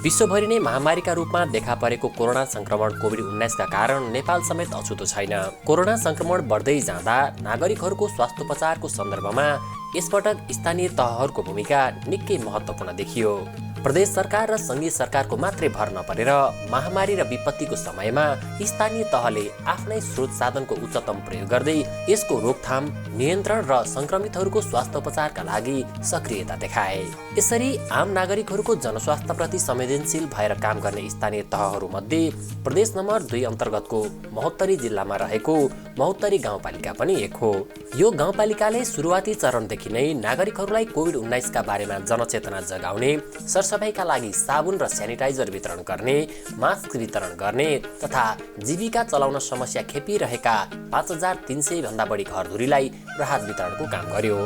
विश्वभरि नै महामारीका रूपमा देखा परेको कोरोना संक्रमण कोभिड-19 का कारण नेपाल समेत अछुतो छैन। कोरोना संक्रमण बढ्दै जाँदा नागरिकहरूको स्वास्थ्योपचारको सन्दर्भमा यसपटक स्थानीय तहहरूको भूमिका निकै महत्त्वपूर्ण देखियो। प्रदेश सरकार र सङ्घीय सरकारको मात्रै भर नपरेर महामारी र विपत्तिको समयमा स्थानीय तहले आफ्नै स्रोत साधनको उच्चतम प्रयोग गर्दै यसको रोकथाम, नियन्त्रण र संक्रमितहरूको स्वास्थ्योपचारका लागि सक्रियता देखाए। यसरी आम नागरिकहरूको जनस्वास्थ्यप्रति संवेदनशील भएर काम गर्ने स्थानीय तहहरूमध्ये प्रदेश नम्बर 2 अन्तर्गतको महोत्तरी जिल्लामा रहेको महोत्तरी गाउँपालिका पनि एक हो। यो गाउँपालिकाले सुरुवाती चरणदेखि नै नागरिकहरूलाई कोभिड-19 का बारेमा जनचेतना जगाउने, सरसफाइका लागि साबुन र स्यानिटाइजर वितरण गर्ने, मास्क वितरण गर्ने तथा जीविका चलाउन समस्या खेपिरहेका 5300 भन्दा बढी घरधुरीलाई राहत वितरणको काम गर्यो।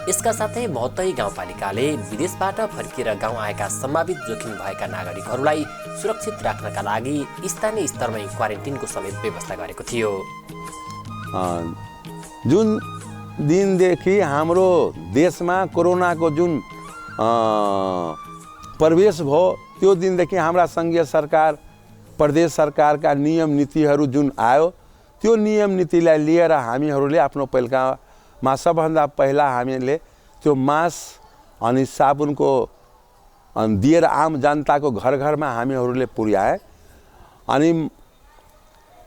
यसका साथै महोत्तरी गाउँपालिकाले विदेशबाट फर्किएर गाउँ आएका सम्भावित जोखिम भएका नागरिकहरूलाई सुरक्षित राख्नका लागि स्थानीय स्तरमै क्वारेन्टिनको समेत व्यवस्था गरेको थियो। जुन दिनदेखि हाम्रो देशमा कोरोनाको जुन प्रवेश भयो त्यो दिनदेखि हाम्रा सङ्घीय सरकार, प्रदेश सरकारका नियम नीतिहरू जुन आयो त्यो नियम नीतिलाई लिएर हामीहरूले आफ्नो पहिलामा सबभन्दा पहिला हामीले त्यो मास्क अनि साबुनको दिएर आम जनताको घर घरमा हामीहरूले पुर्याए। अनि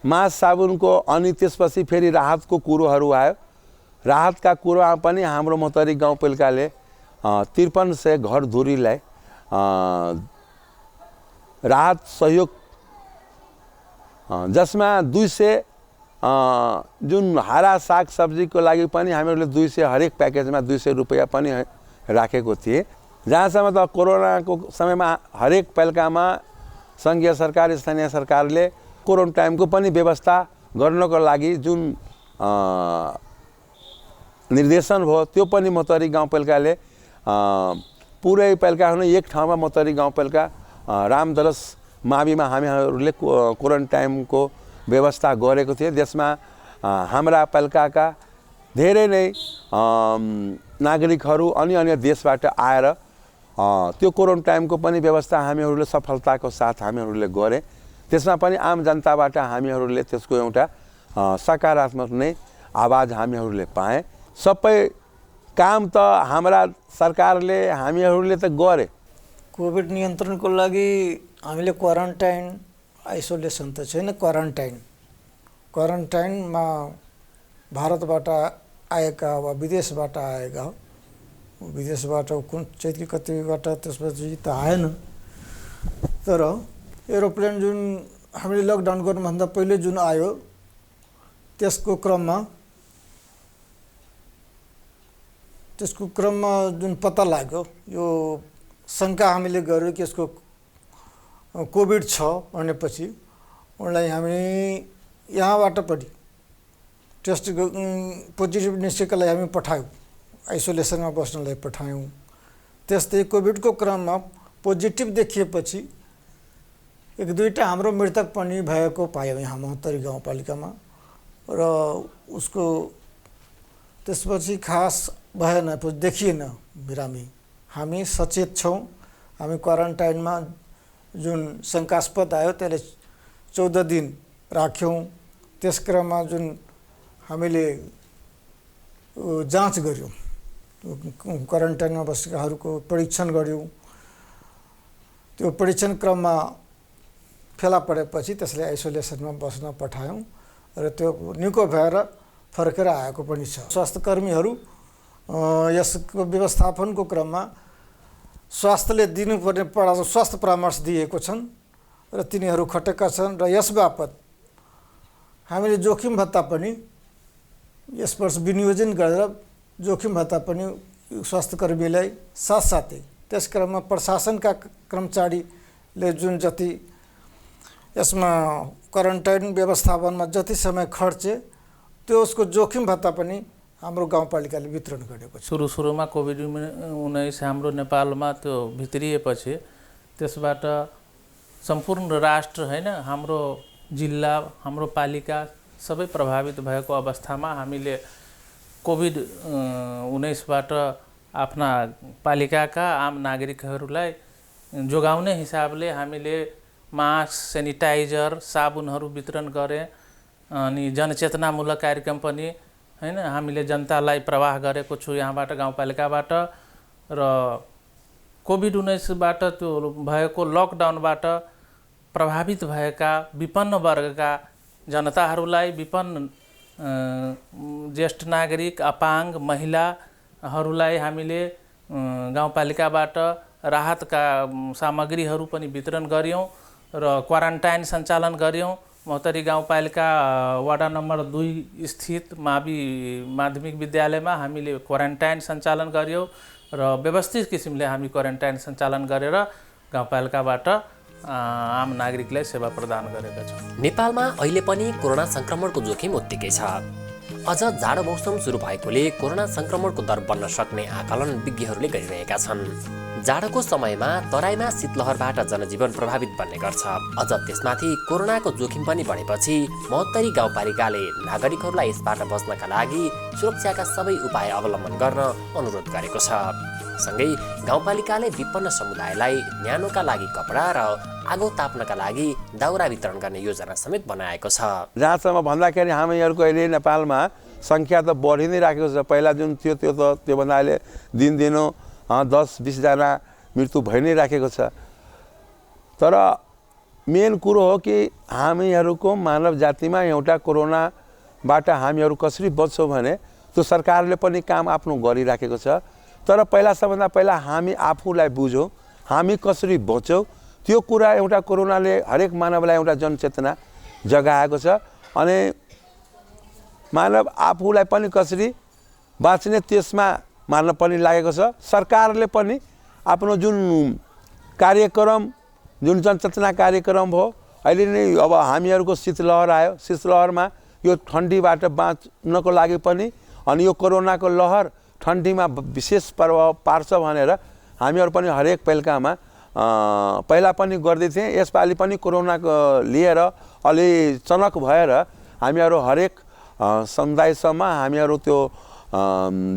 मास्क साबुनको अनि त्यसपछि फेरि राहतको कुरोहरू आयो। राहतका कुरोमा पनि हाम्रो महोत्तरी गाउँपालिकाले 5300 घरधुरीलाई राहत सहयोग, जसमा 200 जुन हरा साग सब्जीको लागि पनि हामीहरूले 200 हरेक प्याकेजमा 200 रुपैयाँ पनि राखेको थिए। जहाँसम्म त कोरोनाको समयमा हरेक पालिकामा सङ्घीय सरकार, स्थानीय सरकारले क्वारेन्टाइनको पनि व्यवस्था गर्नको लागि जुन निर्देशन भयो त्यो पनि महोत्तरी गाउँपालिकाले पुरै पालिकाहरू एक ठाउँमा महोत्तरी गाउँपालिका रामदरस माविमा हामीहरूले क्वारेन्टाइनको व्यवस्था गरेको थिए। त्यसमा हाम्रा पालिकाका धेरै नै नागरिकहरू अन्य देशबाट आएर त्यो क्वारेन्टाइनको पनि व्यवस्था हामीहरूले सफलताको साथ हामीहरूले गरे। त्यसमा पनि आम जनताबाट हामीहरूले त्यसको एउटा सकारात्मक नै आवाज हामीहरूले पाए। सबै काम त हाम्रा सरकारले हामीहरूले त गरे। कोभिड नियन्त्रणको लागि हामीले क्वारेन्टाइन, आइसोलेसन त छैन, क्वारेन्टाइनमा भारतबाट आएका वा विदेशबाट आएका, विदेशबाट कुन चैतकी कतिबाट त्यसपछि त आएन। तर एरोप्लेन जुन हामीले लकडाउन गर्नुभन्दा पहिले जुन आयो त्यसको क्रममा जुन पत्ता लाग्यो, यो शङ्का हामीले गर्यो कि यसको कोभिड छ भनेपछि उनलाई हामी यहाँबाट पनि टेस्ट पोजिटिभ निस्केका लागि हामी पठायौँ, आइसोलेसनमा बस्नलाई पठायौँ। त्यस्तै कोभिडको क्रममा पोजिटिभ देखिएपछि 1-2टा हाम्रो मृतक पनि भएको पायौँ यहाँ महोत्तरी गाउँपालिकामा। र उसको त्यसपछि खास भएन, देखिएन बिरामी। हामी सचेत छौँ। हामी क्वारेन्टाइनमा जुन शङ्कास्पद आयो त्यसले 14 दिन राख्यौँ। त्यस क्रममा जुन हामीले जाँच गऱ्यौँ, क्वारेन्टाइनमा बसेकाहरूको परीक्षण गऱ्यौँ। त्यो परीक्षण क्रममा फेला परेपछि त्यसलाई आइसोलेसनमा बस्न पठायौँ र त्यो निको भएर फर्केर आएको पनि छ। स्वास्थ्यकर्मीहरू यसको व्यवस्थापनको क्रममा स्वास्थ्यले दिनुपर्ने स्वास्थ्य परामर्श दिएको छन् र तिनीहरू खटेका छन्। र यस बापत हामीले जोखिम भत्ता पनि यस वर्ष विनियोजन गरेर जोखिम भत्ता पनि स्वास्थ्यकर्मीलाई साथसाथै त्यस क्रममा प्रशासनका कर्मचारीले जुन जति यसमा क्वारेन्टाइन व्यवस्थापनमा जति समय खर्चे त्यो उसको जोखिम भत्ता पनि हाम्रो गाउँपालिकाले वितरण गरेको छ। सुरुमा कोभिड-19 हाम्रो नेपालमा त्यो भित्रिएपछि त्यसबाट सम्पूर्ण राष्ट्र हैन, हाम्रो जिल्ला, हाम्रो पालिका सबै प्रभावित भएको अवस्थामा हामीले कोभिड-19बाट आफ्ना पालिकाका आम नागरिकहरूलाई जोगाउने हिसाबले हामीले मास्क, सेनिटाइजर, साबुनहरू वितरण गरे अनि जनचेतनामूलक कार्यक्रम पनि हैन हामीले जनतालाई प्रवाह गरेको छु यहाँबाट गाउँपालिकाबाट। र कोभिड-19बाट त्यो भएको लकडाउनबाट प्रभावित भएका विपन्न वर्गका जनताहरूलाई, विपन्न ज्येष्ठ नागरिक, अपाङ्ग महिलाहरूलाई हामीले गाउँपालिकाबाट राहतका सामग्रीहरू पनि वितरण गर्यौँ र क्वारेन्टाइन सञ्चालन गर्यौँ। महोत्तरी गाउँपालिका वडा नम्बर 2 स्थित मावि माध्यमिक विद्यालयमा हामीले क्वारेन्टाइन सञ्चालन गर्यौँ र व्यवस्थित किसिमले हामी क्वारेन्टाइन सञ्चालन गरेर गाउँपालिकाबाट आम नागरिकलाई सेवा प्रदान गरेका छौँ। नेपालमा अहिले पनि कोरोना संक्रमणको जोखिम उत्तिकै छ। अझ जाडो मौसम सुरु भएकोले कोरोना संक्रमणको दर बढ्न सक्ने आकलन विज्ञहरूले गरिरहेका छन्। जाडोको समयमा तराईमा शीतलहरबाट जनजीवन प्रभावित बन्ने गर्छ। अझ त्यसमाथि कोरोनाको जोखिम पनि बढेपछि महोत्तरी गाउँपालिकाले नागरिकहरूलाई यसबाट बच्नका लागि सुरक्षाका सबै उपाय अवलम्बन गर्न अनुरोध गरेको छ। सँगै गाउँपालिकाले विपन्न समुदायलाई न्यानोका लागि कपडा र आगो ताप्नका लागि दाउरा वितरण गर्ने योजना समेत बनाएको छ। जहाँसम्म भन्दाखेरि हामीहरूको अहिले नेपालमा सङ्ख्या त बढी नै राखेको छ। पहिला जुन थियो त्योभन्दा अहिले दिनदिनो 10-20 जना मृत्यु भइ नै राखेको छ। तर मेन कुरो हो कि हामीहरूको मानव जातिमा एउटा कोरोनाबाट हामीहरू कसरी बच्छौँ भने त्यो सरकारले पनि काम आफ्नो गरिराखेको छ। तर पहिला सबभन्दा पहिला हामी आफूलाई बुझौँ, हामी कसरी बचौँ, त्यो कुरा एउटा कोरोनाले हरेक मानवलाई एउटा जनचेतना जगाएको छ। अनि मानव आफूलाई पनि कसरी बाँच्ने त्यसमा मान्न पनि लागेको छ। सरकारले पनि आफ्नो जुन कार्यक्रम, जुन जनचेतना कार्यक्रम हो, अहिले नै अब हामीहरूको शीतलहर आयो, शीतलहरमा यो ठन्डीबाट बाँच्नको लागि पनि अनि यो कोरोनाको लहर ठन्डीमा विशेष प्रभाव पार्छ भनेर हामीहरू पनि हरेक पालिकामा पहिला पनि गर्दै थिएँ। यसपालि पनि कोरोनाको लिएर अलि चनक भएर हामीहरू हरेक समुदायसम्म हामीहरू त्यो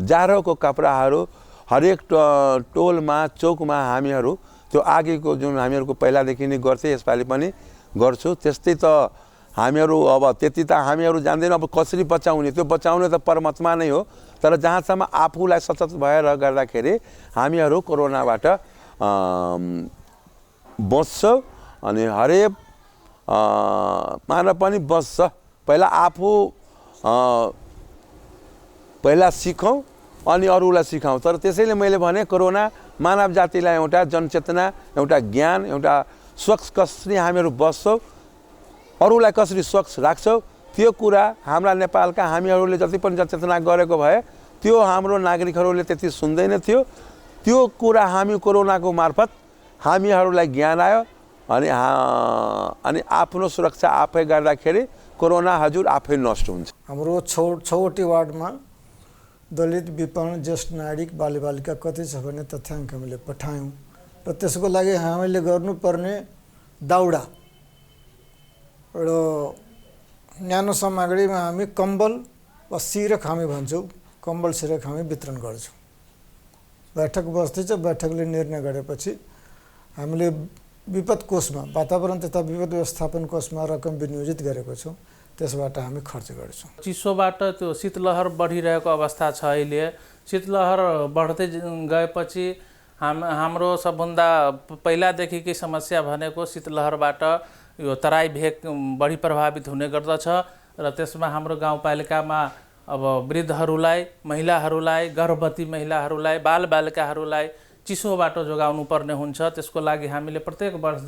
जाडोको कपडाहरू हरेक टोलमा चौकमा हामीहरू त्यो आगीको जुन हामीहरूको पहिलादेखि नै गर्थ्यो यसपालि पनि गर्छु। त्यस्तै त हामीहरू अब त्यति त हामीहरू जान्दैनौँ अब कसरी बचाउने, त्यो बचाउने त परमात्मा नै हो। तर जहाँसम्म आफूलाई सचेत भएर गर्दाखेरि हामीहरू कोरोनाबाट बच्छौँ अनि हरेक मानव पनि बच्छ। पहिला आफू पहिला सिकौँ अनि अरूलाई सिकाउँ। तर त्यसैले मैले भने कोरोना मानव जातिलाई एउटा जनचेतना, एउटा ज्ञान, एउटा स्वच्छ कसरी हामीहरू बस्छौँ, अरूलाई कसरी स्वच्छ राख्छौँ, त्यो कुरा हाम्रा नेपालका हामीहरूले जति पनि जनचेतना गरेको भए त्यो हाम्रो नागरिकहरूले त्यति सुन्दैन थियो। त्यो कुरा हामी कोरोनाको मार्फत हामीहरूलाई ज्ञान आयो अनि आफ्नो सुरक्षा आफै गर्दाखेरि कोरोना हजुर आफै नष्ट हुन्छ। हाम्रो छवटी वार्डमा दलित, विपन्न, ज्येष्ठ नागरिक, बालबालिका कति छ भन्ने तथ्याङ्क हामीले पठायौँ र त्यसको लागि हामीले गर्नुपर्ने दाउरा र न्यानो सामग्रीमा हामी कम्बल वा सिरक हामी भन्छौँ, कम्बल सिरक हामी वितरण गर्छौँ। बैठक बस्दैछ, बैठकले निर्णय गरेपछि हामीले विपद कोषमा, वातावरण तथा विपद व्यवस्थापन कोषमा रकम विनियोजित गरेको छौँ, त्यसबाट हामी खर्च गर्छौँ। चिसोबाट त्यो शीतलहर बढिरहेको अवस्था छ। अहिले शीतलहर बढ्दै गएपछि हाम्रो सबभन्दा पहिलादेखिकै समस्या भनेको शीतलहरबाट यो तराई भेग बढी प्रभावित हुने गर्दछ र त्यसमा हाम्रो गाउँपालिकामा अब वृद्धहरूलाई, महिलाहरूलाई, गर्भवती महिलाहरूलाई, बालबालिकाहरूलाई चिसोबाट जोगाउनु पर्ने हुन्छ। त्यसको लागि हामीले प्रत्येक वर्ष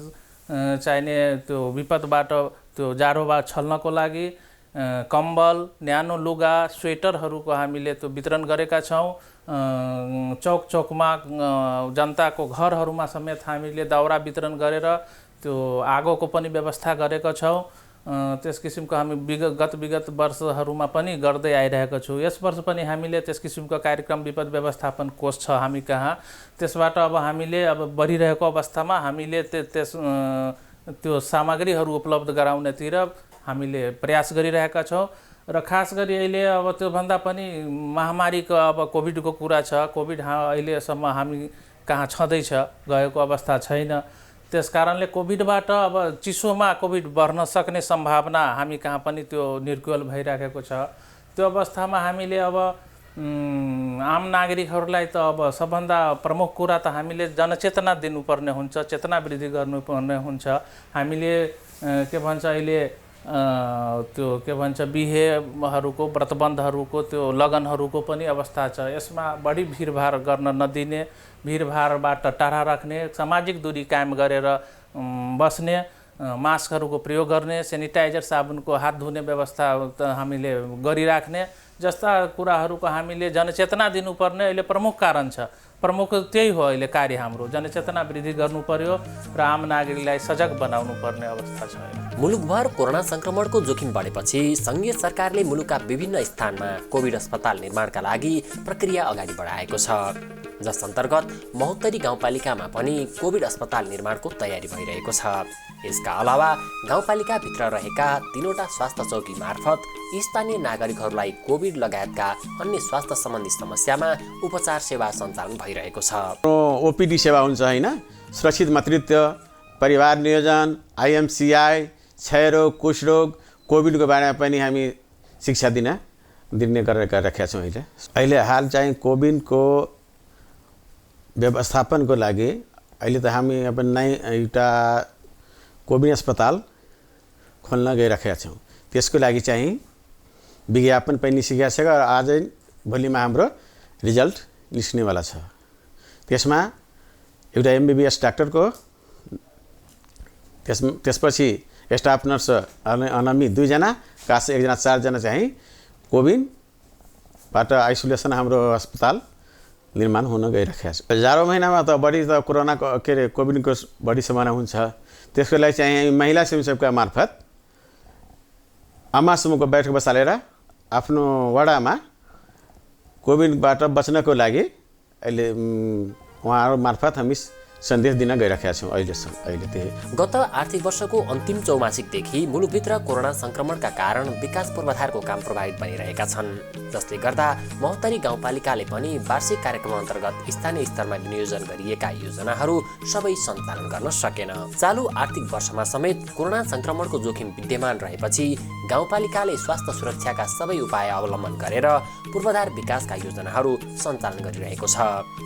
चाहिने त्यो विपदबाट, त्यो जाडोबाट छल्नको लागि कम्बल, न्यानो लुगा, स्वेटरहरूको हामीले त्यो वितरण गरेका छौँ। चौक चौकमा जनताको घरहरूमा समेत हामीले दाउरा वितरण गरेर त्यो आगोको पनि व्यवस्था गरेका छौँ। त्यस किसिमको हामी विगत वर्षहरूमा पनि गर्दै आइरहेको छु। यस वर्ष पनि हामीले त्यस किसिमको कार्यक्रम विपद व्यवस्थापन कोष छ हामी कहाँ। त्यसबाट अब हामीले अब बढिरहेको अवस्थामा हामीले त्यो सामग्रीहरू उपलब्ध गराउनेतिर हामीले प्रयास गरिरहेका छौँ र खास गरी अहिले अब त्योभन्दा पनि महामारीको अब कोभिडको कुरा छ। कोभिड अहिलेसम्म हामी कहाँ छँदैछ, गएको अवस्था छैन। त्यस कारणले कोभिडबाट अब चिसोमा कोभिड बढ्न सक्ने सम्भावना हामी कहाँ पनि त्यो निर्कुल भइराखेको छ। त्यो अवस्थामा हामीले अब आम नागरिकहरूलाई त अब सबभन्दा प्रमुख कुरा त हामीले जनचेतना दिनुपर्ने हुन्छ, चेतना वृद्धि गर्नुपर्ने हुन्छ। हामीले के भन्छ अहिले त्यो के भन्छ बिहेहरूको व्रतबन्धहरूको त्यो लगनहरूको पनि अवस्था छ। यसमा बढी भिडभाड गर्न नदिने, भिडभाडबाट टाढा राख्ने, सामाजिक दूरी कायम गरेर बस्ने, मास्कहरूको प्रयोग गर्ने, सेनिटाइजर साबुनको हात धुने व्यवस्था हामीले गरिराख्ने जस्ता कुराहरूको हामीले जनचेतना दिनुपर्ने अहिले प्रमुख कारण छ। प्रमुख त्यही हो अहिले कार्य हाम्रो, जनचेतना वृद्धि गर्नु पर्यो र आम नागरिकलाई सजग बनाउनु पर्ने अवस्था छ। मुलुकभर कोरोना संक्रमणको जोखिम बढेपछि सङ्घीय सरकारले मुलुकका विभिन्न स्थानमा कोभिड अस्पताल निर्माणका लागि प्रक्रिया अगाडि बढाएको छ, जस अन्तर्गत महोत्तरी गाउँपालिकामा पनि कोभिड अस्पताल निर्माणको तयारी भइरहेको छ। यसका अलावा गाउँपालिकाभित्र रहेका 3वटा स्वास्थ्य चौकी मार्फत स्थानीय नागरिकहरूलाई कोभिड लगायतका अन्य स्वास्थ्य सम्बन्धी समस्यामा उपचार सेवा सञ्चालन भइरहेको छ। ओपीडी सेवा हुन्छ हैन, सुरक्षित मातृत्व, परिवार नियोजन, आइएमसीआई, क्षयरोग, कुष्ठरोग, कोभिडको बारेमा पनि हामी शिक्षा दिने गरेर राखेका छौँ। अहिले हाल चाहिँ कोभिडको व्यवस्थापनको लागि अहिले त हामी अब एउटा कोभिड अस्पताल खोल्न गइराखेका छौँ। त्यसको लागि चाहिँ विज्ञापन पनि निस्किएको छ र आजै भोलिमा हाम्रो रिजल्ट निस्किनेवाला छ। त्यसमा एउटा एमबीबीएस डाक्टरको, त्यसपछि स्टाफ नर्स अनमी 2 जना, कास 1 जना, 4 जना चाहिँ कोभिडबाट आइसोलेसन हाम्रो अस्पताल निर्माण हुन गइराखेको छ। जाडो महिनामा त बढी त कोरोनाको के अरे कोभिडको बढी सम्भावना हुन्छ। त्यसको लागि चाहिँ महिला स्वयंसेवकका मार्फत आमा समूहको बैठक बसालेर आफ्नो वडामा कोभिडबाट बच्नको लागि अहिले उहाँहरू मार्फत हामी सन्देश दिन गइराखेका छौँ। अहिले त्यही गत आर्थिक वर्षको अन्तिम चौमासिकदेखि मुलुकभित्र कोरोना संक्रमणका कारण विकास पूर्वाधारको काम प्रभावित भइरहेका छन्, जसले गर्दा महोत्तरी गाउँपालिकाले पनि वार्षिक कार्यक्रम अन्तर्गत स्थानीय स्तरमा नियोजन गरिएका योजनाहरू सबै सञ्चालन गर्न सकेन। चालु आर्थिक वर्षमा समेत कोरोना संक्रमणको जोखिम विद्यमान रहेपछि गाउँपालिकाले स्वास्थ्य सुरक्षाका सबै उपाय अवलम्बन गरेर पूर्वाधार विकासका योजनाहरू सञ्चालन गरिरहेको छ।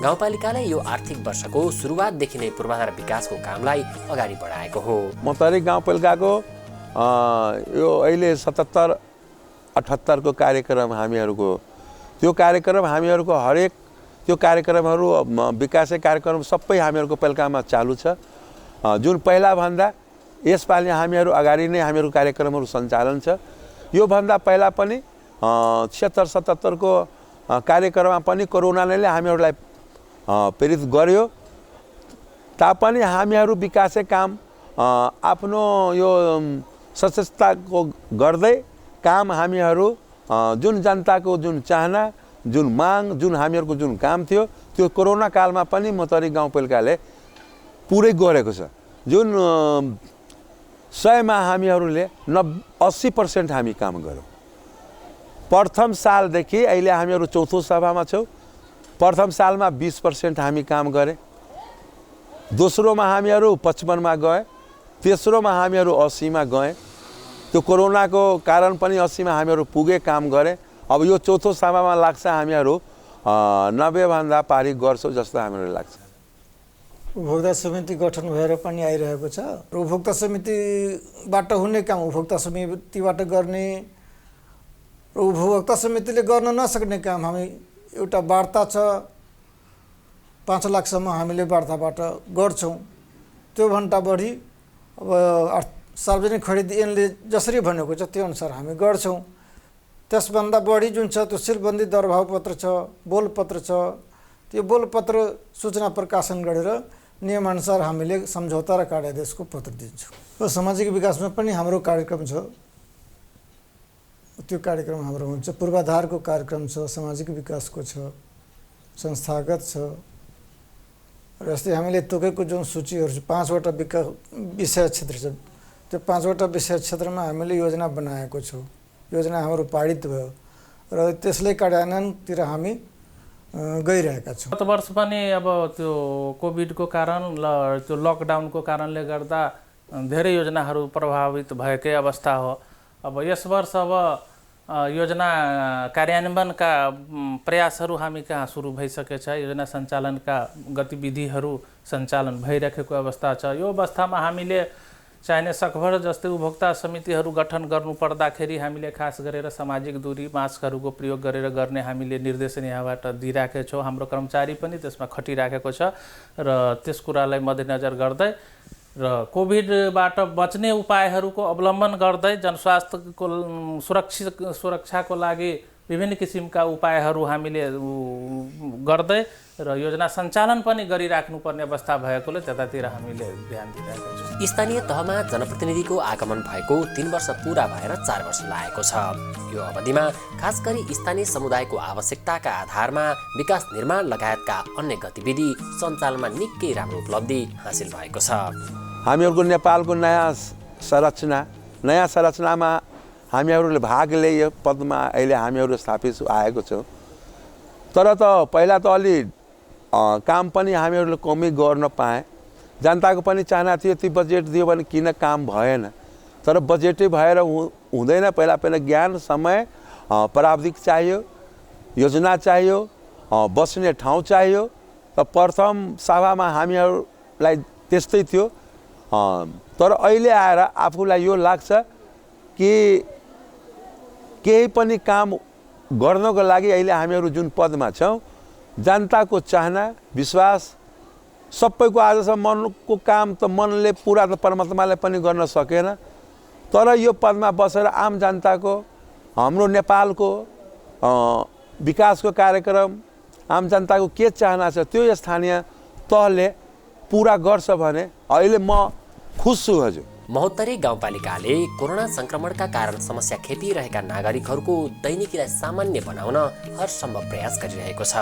गाउँपालिकाले यो आर्थिक वर्षको सुरुवात नै पूर्वाधार विकासको कामलाई अगाडि बढाएको हो। महोत्तरी गाउँपालिकाको यो अहिले 77-78 को कार्यक्रम हामीहरूको, त्यो कार्यक्रम हामीहरूको हरेक त्यो कार्यक्रमहरू विकासै कार्यक्रम सबै हामीहरूको पालिकामा चालु छ। जुन पहिला भन्दा यसपालि हामीहरू अगाडि नै हामीहरू कार्यक्रमहरू सञ्चालन छ। यो भन्दा पहिला पनि 76-77 को कार्यक्रममा पनि कोरोनाले हामीहरूलाई पीडित गर्यो, तापनि हामीहरू विकासै काम आफ्नो यो सचेतताको गर्दै काम हामीहरू जुन जनताको जुन चाहना, जुन माग, जुन हामीहरूको जुन काम थियो त्यो कोरोना कालमा पनि महोत्तरी गाउँपालिकाले पुरै गरेको छ। जुन 100 मा हामीहरूले 80% हामी काम गर्यौँ। प्रथम सालदेखि अहिले हामीहरू चौथो सभामा छौँ। प्रथम सालमा 20% हामी काम गरे, दोस्रोमा हामीहरू 55 मा गए, तेस्रोमा हामीहरू 80 मा गए। त्यो कोरोनाको कारण पनि 80 मा हामीहरू पुगे काम गरे। अब यो चौथो सभामा लाग्छ हामीहरू 90 भन्दा पारी गर्छौँ जस्तो हामीलाई लाग्छ। उपभोक्ता समिति गठन भएर पनि आइरहेको छ। उपभोक्ता समितिबाट हुने काम उपभोक्ता समितिबाट गर्ने र उपभोक्ता समितिले गर्न नसक्ने काम हामी एउटा वार्ता छ, 5 लाखसम्म हामीले वार्ताबाट गर्छौँ। त्योभन्दा बढी अब सार्वजनिक खरिद ऐनले जसरी भनेको छ त्यो अनुसार हामी गर्छौँ। त्यसभन्दा बढी जुन छ त्यो सिलबन्दी दरभाव पत्र छ, बोलपत्र छ, त्यो बोलपत्र सूचना प्रकाशन गरेर नियमअनुसार हामीले सम्झौता र कार्यादेशको पत्र दिन्छौँ। र सामाजिक विकासमा पनि हाम्रो कार्यक्रम छ, त्यो कार्यक्रम हाम्रो हुन्छ। पूर्वाधारको कार्यक्रम छ, सामाजिक विकासको छ, संस्थागत छ। र यस्तै हामीले तोकेको जुन सूचीहरू छ 5वटा विषय क्षेत्र छ, त्यो 5वटा विषय क्षेत्रमा हामीले योजना बनाएको छौँ। योजना हाम्रो पारित भयो र त्यसले कार्यान्वयनतिर हामी गइरहेका छौँ। गत वर्ष पनि अब त्यो कोभिडको कारण र त्यो लकडाउनको कारणले गर्दा धेरै योजनाहरू प्रभावित भएकै अवस्था हो। अब यस वर्ष अब योजना कार्यान्वयनका प्रयासहरू हामी कहाँ सुरु भइसकेछ, योजना सञ्चालनका गतिविधिहरू सञ्चालन भइरहेको अवस्था छ। यो अवस्थामा हामीले चाहिने सकभर जस्तै उपभोक्ता समितिहरू गठन गर्नुपर्दाखेरि हामीले खास गरेर सामाजिक दूरी मास्कहरूको प्रयोग गरेर गर्ने हामीले निर्देशन यहाँबाट दिइराखेका छौँ। हाम्रो कर्मचारी पनि त्यसमा खटिराखेको छ र त्यस कुरालाई मध्यनजर गर्दै र कोभिडबाट बच्ने उपायहरूको अवलम्बन गर्दै जनस्वास्थ्यको सुरक्षाको लागि विभिन्न किसिमका उपायहरू हामीले गर्दै र योजना सञ्चालन पनि गरिराख्नुपर्ने अवस्था भएकोले त्यतातिर हामीले ध्यान दिइरहेका छौँ। स्थानीय तहमा जनप्रतिनिधिको आगमन भएको 3 वर्ष पुरा भएर 4 वर्ष लागेको छ। यो अवधिमा खास गरी स्थानीय समुदायको आवश्यकताका आधारमा विकास निर्माण लगायतका अन्य गतिविधि सञ्चालनमा निकै राम्रो उपलब्धि हासिल भएको छ। हामीहरूको नेपालको नयाँ संरचनामा हामीहरूले भाग लिए पदमा अहिले हामीहरू स्थापित आएको छौँ। तर त पहिला त अलि काम पनि हामीहरूले कमै गर्न पाएँ। जनताको पनि चाहना थियो ती बजेट दियो भने किन काम भएन। तर बजेटै भएर हुँदैन। पहिला ज्ञान, समय, प्राविधिक चाहियो, योजना चाहियो, बस्ने ठाउँ चाहियो। त प्रथम सभामा हामीहरूलाई त्यस्तै थियो। तर अहिले आएर आफूलाई यो लाग्छ कि केही पनि काम गर्नको लागि अहिले हामीहरू जुन पदमा छौँ, जनताको चाहना, विश्वास सबैको आजसम्म मनको काम त मनले पुरा त परमात्माले पनि गर्न सकेन। तर यो पदमा बसेर आम जनताको, हाम्रो नेपालको विकासको कार्यक्रम, आम जनताको के चाहना छ त्यो स्थानीय तहले पुरा गर्छ भने अहिले म खुस छु। हजुर, महोत्तरी गाउँपालिकाले कोरोना संक्रमणका कारण समस्या खेपिरहेका नागरिकहरूको दैनिकीलाई सामान्य बनाउन हरसम्भव प्रयास गरिरहेको छ।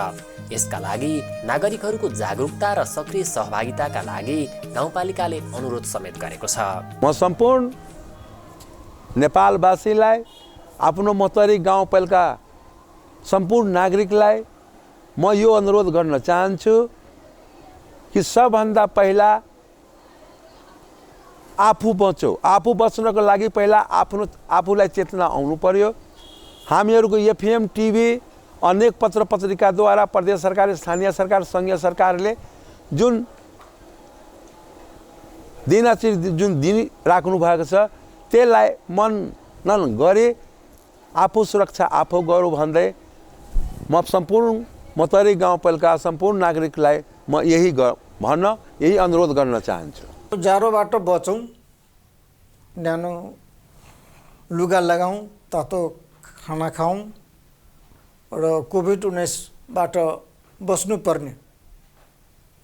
यसका लागि नागरिकहरूको जागरुकता र सक्रिय सहभागिताका लागि गाउँपालिकाले अनुरोध समेत गरेको छ। म सम्पूर्ण नेपालवासीलाई, आफ्नो महोत्तरी गाउँपालिका सम्पूर्ण नागरिकलाई म यो अनुरोध गर्न चाहन्छु कि सबभन्दा पहिला आफू बचौ। आफू बच्नको लागि पहिला आफूलाई चेतना आउनु पर्यो। हामीहरूको एफएम, टिभी, अनेक पत्र पत्रिकाद्वारा प्रदेश सरकार, स्थानीय सरकार, सङ्घीय सरकारले जुन दिइराख्नु भएको छ त्यसलाई मनन गरी आफू सुरक्षा आफू गरौँ भन्दै म सम्पूर्ण महोत्तरी गाउँपालिका सम्पूर्ण नागरिकलाई म यही अनुरोध गर्न चाहन्छु। जाडोबाट बचौँ, न्यानो लुगा लगाउँ, तातो खाना खाउँ र कोभिड-19बाट बस्नुपर्ने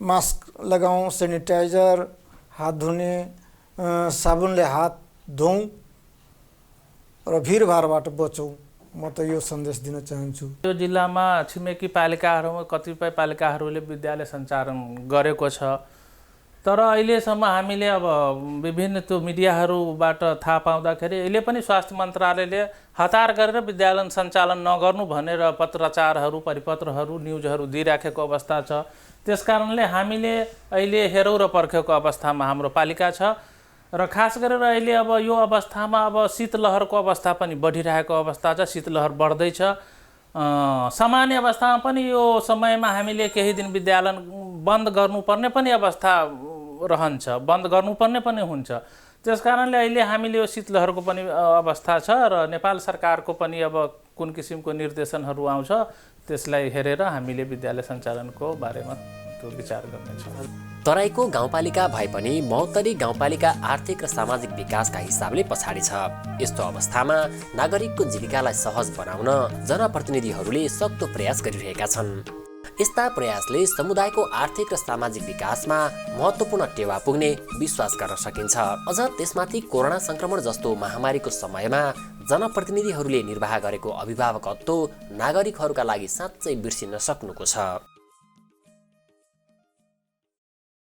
मास्क लगाउँ, सेनिटाइजर, हात धुने साबुनले हात धोउँ र भिडभाडबाट बचौँ। म त यो सन्देश दिन चाहन्छु। यो जिल्लामा छिमेकी पालिकाहरूमा कतिपय पालिकाहरूले विद्यालय सञ्चालन गरेको छ। तर अहिलेसम्म हामीले अब विभिन्न त्यो मिडियाहरूबाट थाहा पाउँदाखेरि अहिले पनि स्वास्थ्य मन्त्रालयले हतार गरेर विद्यालय सञ्चालन नगर्नु भनेर पत्राचारहरू, परिपत्रहरू, न्युजहरू दिइराखेको अवस्था छ। त्यसकारणले हामीले अहिले हेरौँ र पर्खेको अवस्थामा हाम्रो पालिका छ र खास गरेर अहिले अब यो अवस्थामा अब शीतलहरको अवस्था पनि बढिरहेको अवस्था छ। शीतलहर बढ्दैछ। सामान्य अवस्थामा पनि यो समयमा हामीले केही दिन विद्यालय बन्द गर्नुपर्ने पनि अवस्था रहन्छ, बन्द गर्नुपर्ने पनि हुन्छ। त्यसकारणले अहिले हामीले यो शीतलहरको पनि अवस्था छ र नेपाल सरकारको पनि अब कुन किसिमको निर्देशनहरू आउँछ त्यसलाई हेरेर हामीले विद्यालय सञ्चालनको बारेमा त्यो विचार गर्नेछौँ। तराईको गाउँपालिका भए पनि महोत्तरी गाउँपालिका आर्थिक र सामाजिक विकासका हिसाबले पछाडि छ। यस्तो अवस्थामा नागरिकको जीविकालाई सहज बनाउन जनप्रतिनिधिहरूले सक्दो प्रयास गरिरहेका छन्। यस्ता प्रयासले समुदायको आर्थिक र सामाजिक विकासमा महत्त्वपूर्ण टेवा पुग्ने विश्वास गर्न सकिन्छ। अझ त्यसमाथि कोरोना संक्रमण जस्तो महामारीको समयमा जनप्रतिनिधिहरूले निर्वाह गरेको अभिभावकत्व नागरिकहरूका लागि साँच्चै बिर्सिन सक्नुको छ।